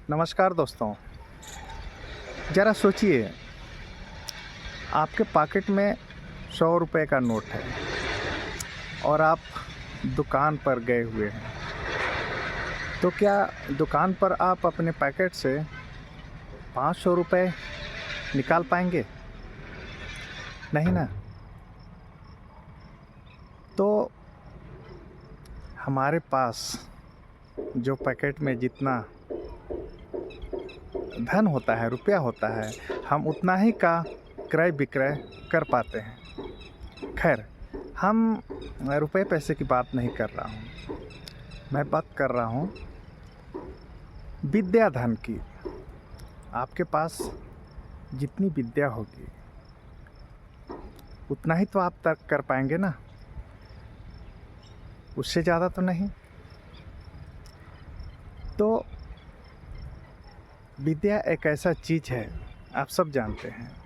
नमस्कार दोस्तों। ज़रा सोचिए, आपके पॉकेट में 100 रुपए का नोट है और आप दुकान पर गए हुए हैं। तो क्या दुकान पर आप अपने पैकेट से 500 रुपए निकाल पाएंगे? नहीं ना। तो हमारे पास जो पैकेट में जितना धन होता है, रुपया होता है, हम उतना ही का क्रय विक्रय कर पाते हैं। खैर, हम रुपए पैसे की बात नहीं कर रहा हूँ, मैं बात कर रहा हूँ विद्या धन की। आपके पास जितनी विद्या होगी उतना ही तो आप तर्क कर पाएंगे ना, उससे ज़्यादा तो नहीं। तो विद्या एक ऐसा चीज़ है, आप सब जानते हैं,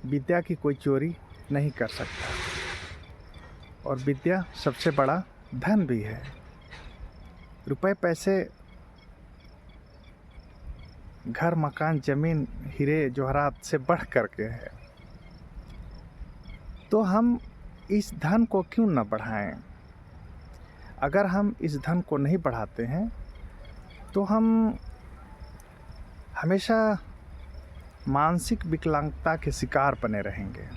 विद्या की कोई चोरी नहीं कर सकता और विद्या सबसे बड़ा धन भी है। रुपए पैसे, घर मकान जमीन हीरे जवाहरात से बढ़ कर के है। तो हम इस धन को क्यों न बढ़ाएं? अगर हम इस धन को नहीं बढ़ाते हैं तो हम हमेशा मानसिक विकलांगता के शिकार बने रहेंगे।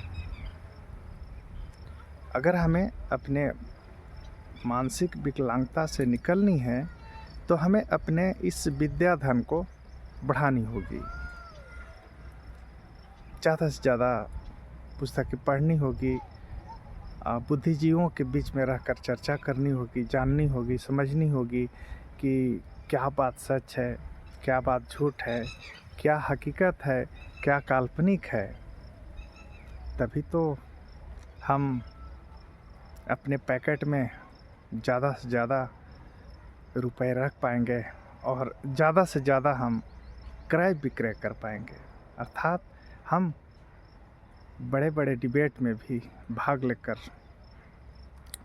अगर हमें अपने मानसिक विकलांगता से निकलनी है तो हमें अपने इस विद्या धन को बढ़ानी होगी। ज़्यादा से ज़्यादा पुस्तकें पढ़नी होगी, बुद्धिजीवियों के बीच में रहकर चर्चा करनी होगी, जाननी होगी, समझनी होगी कि क्या बात सच है, क्या बात झूठ है, क्या हकीकत है, क्या काल्पनिक है। तभी तो हम अपने पैकेट में ज़्यादा से ज़्यादा रुपए रख पाएंगे और ज़्यादा से ज़्यादा हम क्रय विक्रय कर पाएंगे। अर्थात हम बड़े बड़े डिबेट में भी भाग लेकर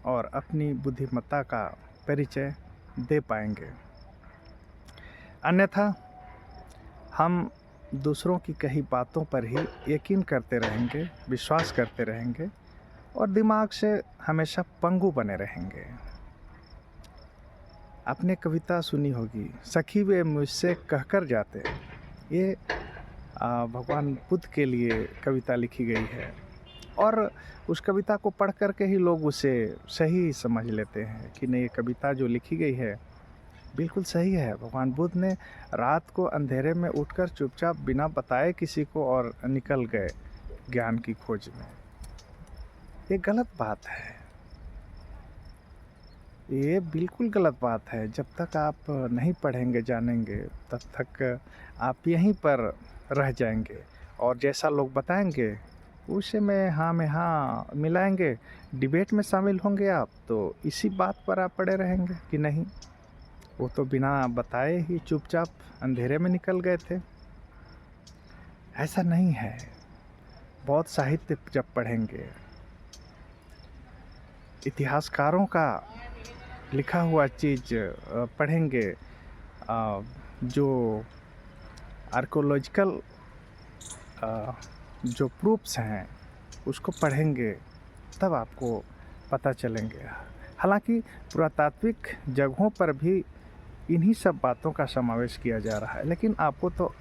और अपनी बुद्धिमत्ता का परिचय दे पाएंगे। अन्यथा हम दूसरों की कही बातों पर ही यकीन करते रहेंगे, विश्वास करते रहेंगे और दिमाग से हमेशा पंगु बने रहेंगे। आपने कविता सुनी होगी, सखी वे मुझसे कहकर जाते। ये भगवान बुद्ध के लिए कविता लिखी गई है और उस कविता को पढ़ कर के ही लोग उसे सही समझ लेते हैं कि नहीं, ये कविता जो लिखी गई है बिल्कुल सही है। भगवान बुद्ध ने रात को अंधेरे में उठकर चुपचाप बिना बताए किसी को और निकल गए ज्ञान की खोज में। ये गलत बात है, ये बिल्कुल गलत बात है। जब तक आप नहीं पढ़ेंगे जानेंगे तब तक आप यहीं पर रह जाएंगे और जैसा लोग बताएंगे उसे में हाँ मिलाएंगे। डिबेट में शामिल होंगे आप तो इसी बात पर आप पड़े रहेंगे कि नहीं, वो तो बिना बताए ही चुपचाप अंधेरे में निकल गए थे। ऐसा नहीं है। बहुत साहित्य जब पढ़ेंगे, इतिहासकारों का लिखा हुआ चीज़ पढ़ेंगे, जो आर्कोलॉजिकल जो प्रूफ्स हैं उसको पढ़ेंगे, तब आपको पता चलेंगे। हालांकि पुरातात्विक जगहों पर भी इन्हीं सब बातों का समावेश किया जा रहा है, लेकिन आपको तो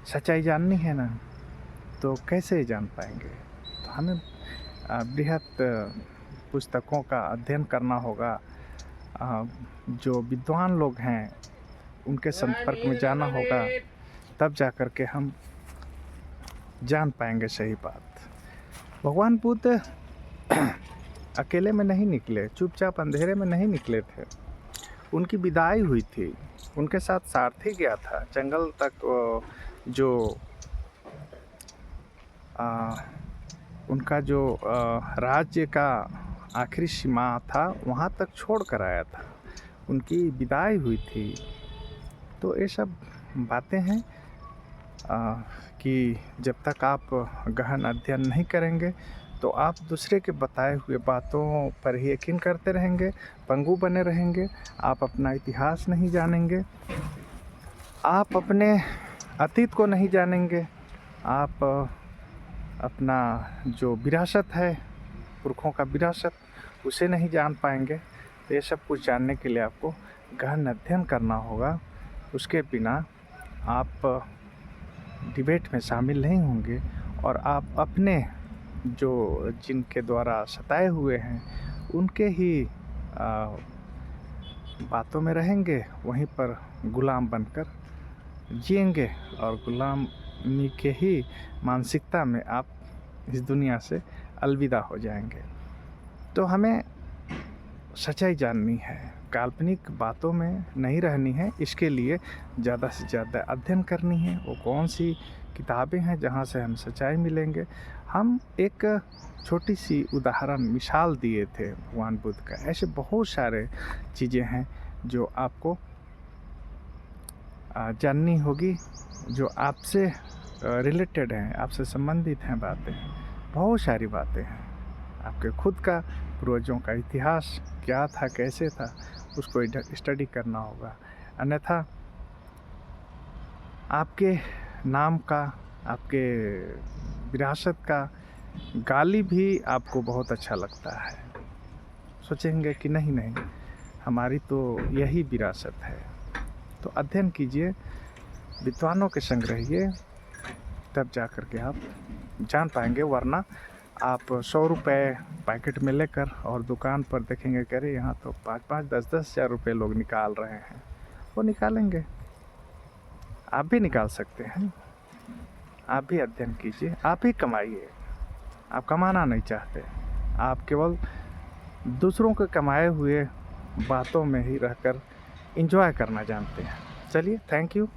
सच्चाई जाननी है ना, तो कैसे जान पाएंगे? तो हमें बृहत पुस्तकों का अध्ययन करना होगा, जो विद्वान लोग हैं उनके संपर्क में जाना होगा, तब जा कर के हम जान पाएंगे सही बात। भगवान बुद्ध अकेले में नहीं निकले, चुपचाप अंधेरे में नहीं निकले थे। उनकी विदाई हुई थी, उनके साथ सारथी गया था जंगल तक। जो उनका जो राज्य का आखिरी सीमा था वहाँ तक छोड़ कर आया था, उनकी विदाई हुई थी। तो ये सब बातें हैं कि जब तक आप गहन अध्ययन नहीं करेंगे तो आप दूसरे के बताए हुए बातों पर ही यकीन करते रहेंगे, पंगु बने रहेंगे, आप अपना इतिहास नहीं जानेंगे आप अपने अतीत को नहीं जानेंगे, आप अपना जो विरासत है, पुरखों का विरासत, उसे नहीं जान पाएंगे। तो ये सब कुछ जानने के लिए आपको गहन अध्ययन करना होगा। उसके बिना आप डिबेट में शामिल नहीं होंगे और आप अपने जो जिनके द्वारा सताए हुए हैं उनके ही बातों में रहेंगे, वहीं पर गुलाम बनकर जिएंगे और गुलामी के ही मानसिकता में आप इस दुनिया से अलविदा हो जाएंगे। तो हमें सच्चाई जाननी है, काल्पनिक बातों में नहीं रहनी है। इसके लिए ज़्यादा से ज़्यादा अध्ययन करनी है। वो कौन सी किताबें हैं जहाँ से हम सच्चाई मिलेंगे। हम एक छोटी सी उदाहरण मिसाल दिए थे भगवान बुद्ध का। ऐसे बहुत सारे चीज़ें हैं जो आपको जाननी होगी, जो आपसे रिलेटेड हैं, आपसे संबंधित हैं बातें। बहुत सारी बातें हैं। आपके खुद का पूर्वजों का इतिहास क्या था, कैसे था, उसको स्टडी करना होगा। अन्यथा आपके नाम का, आपके विरासत का गाली भी आपको बहुत अच्छा लगता है। सोचेंगे कि नहीं नहीं, हमारी तो यही विरासत है। तो अध्ययन कीजिए, विद्वानों के संग रहिए, तब जा कर के आप जान पाएंगे। वरना आप 100 रुपये पैकेट में लेकर और दुकान पर देखेंगे कि अरे यहाँ तो 5-5, 10-10 हज़ार रुपये लोग निकाल रहे हैं। वो निकालेंगे, आप भी निकाल सकते हैं। आप भी अध्ययन कीजिए, आप ही कमाइए। आप कमाना नहीं चाहते, आप केवल दूसरों के कमाए हुए बातों में ही रहकर एंजॉय करना जानते हैं। चलिए, थैंक यू।